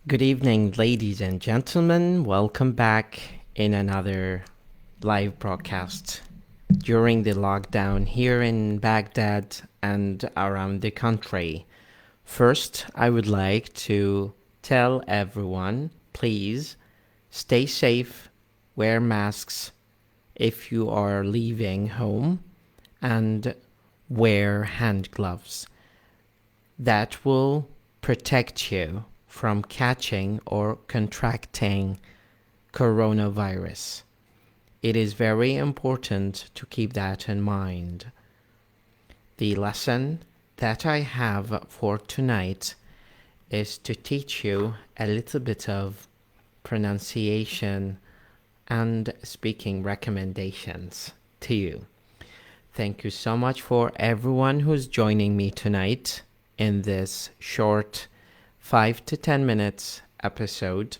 Good evening, ladies and gentlemen. Welcome back in another live broadcast during the lockdown here in Baghdad and around the country. First, I would like to tell everyone, please stay safe, wear masks if you are leaving home, and wear hand gloves. That will protect you from catching or contracting coronavirus. It is very important to keep that in mind. The lesson that I have for tonight is to teach you a little bit of pronunciation and speaking recommendations to you. Thank you so much for everyone who's joining me tonight in this short 5 to 10 minutes episode.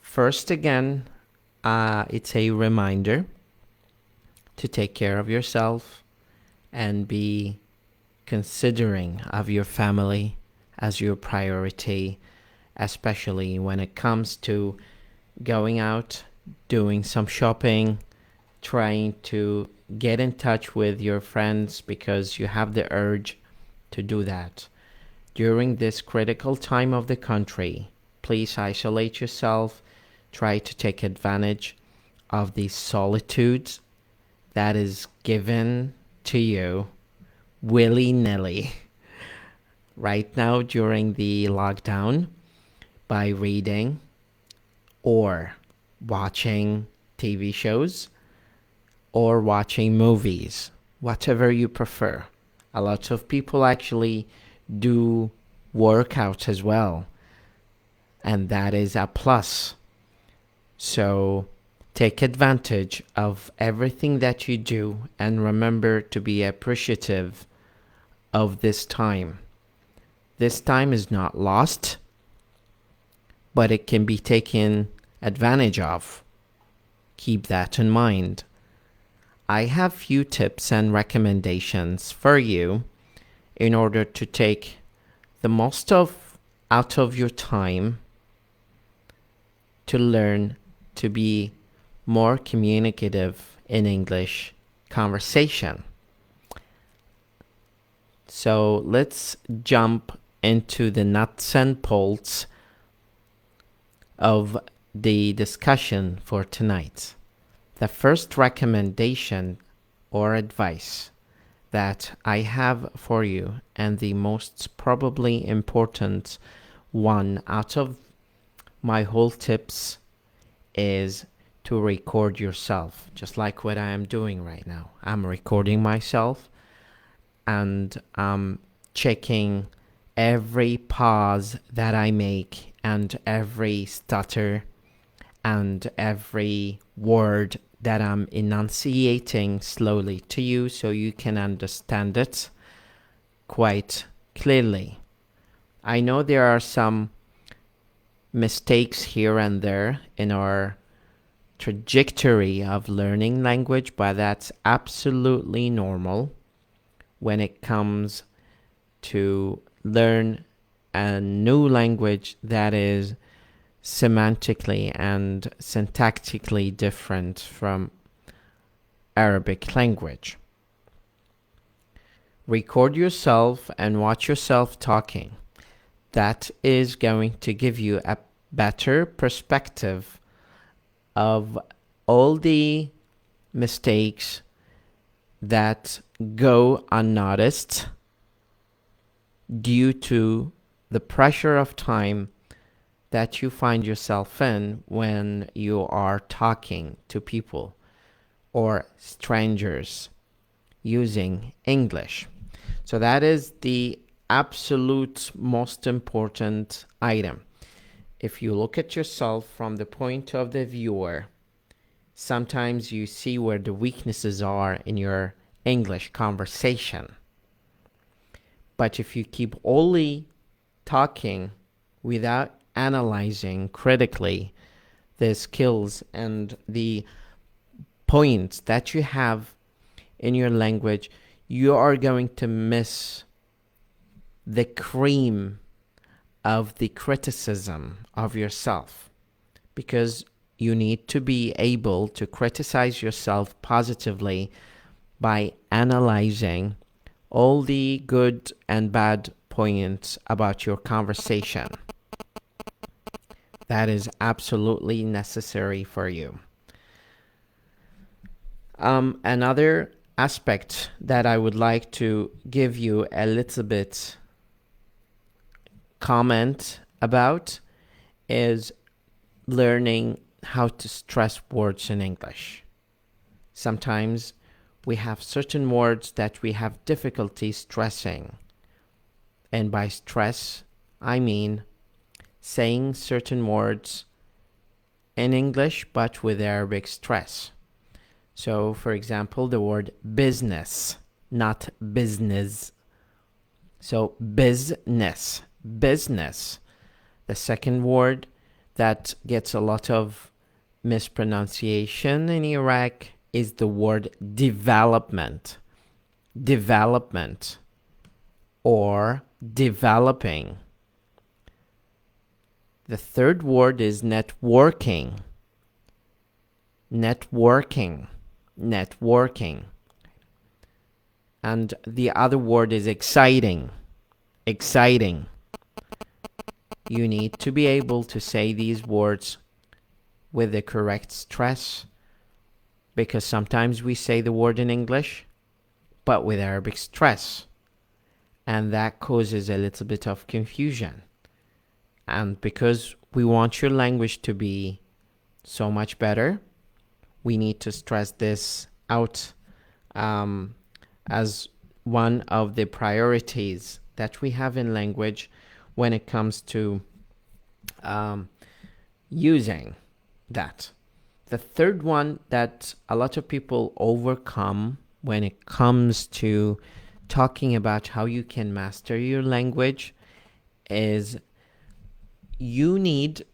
First, again, it's a reminder to take care of yourself and be considering of your family as your priority, especially when it comes to going out, doing some shopping, trying to get in touch with your friends because you have the urge to do that. During this critical time of the country, please isolate yourself. Try to take advantage of the solitude that is given to you willy-nilly right now during the lockdown by reading or watching TV shows or watching movies, whatever you prefer. A lot of people actually do workout as well, and that is a plus. So take advantage of everything that you do and remember to be appreciative of this time. This time is not lost, but it can be taken advantage of. Keep that in mind. I have few tips and recommendations for you in order to take the most out of your time to learn to be more communicative in English conversation. So let's jump into the nuts and bolts of the discussion for tonight. The first recommendation or advice that I have for you, and the most probably important one out of my whole tips, is to record yourself, just like what I am doing right now. I'm recording myself and I'm checking every pause that I make and every stutter and every word that I'm enunciating slowly to you so you can understand it quite clearly. I know there are some mistakes here and there in our trajectory of learning language, but that's absolutely normal when it comes to learn a new language that is semantically and syntactically different from Arabic language. Record yourself and watch yourself talking. That is going to give you a better perspective of all the mistakes that go unnoticed due to the pressure of time that you find yourself in when you are talking to people or strangers using English. So that is the absolute most important item. If you look at yourself from the point of the viewer, sometimes you see where the weaknesses are in your English conversation. But if you keep only talking without analyzing critically the skills and the points that you have in your language, you are going to miss the cream of the criticism of yourself, because you need to be able to criticize yourself positively by analyzing all the good and bad points about your conversation. That is absolutely necessary for you. Another aspect that I would like to give you a little bit comment about is learning how to stress words in English. Sometimes we have certain words that we have difficulty stressing. And by stress, I mean saying certain words in English but with Arabic stress. So, for example, the word business, not business. So, business, business. The second word that gets a lot of mispronunciation in Iraq is the word development. Development or developing. The third word is networking. Networking. Networking. And the other word is exciting. Exciting. You need to be able to say these words with the correct stress, because sometimes we say the word in English but with Arabic stress, and that causes a little bit of confusion. And because we want your language to be so much better, we need to stress this out as one of the priorities that we have in language when it comes to using that. The third one that a lot of people overcome when it comes to talking about how you can master your language is you need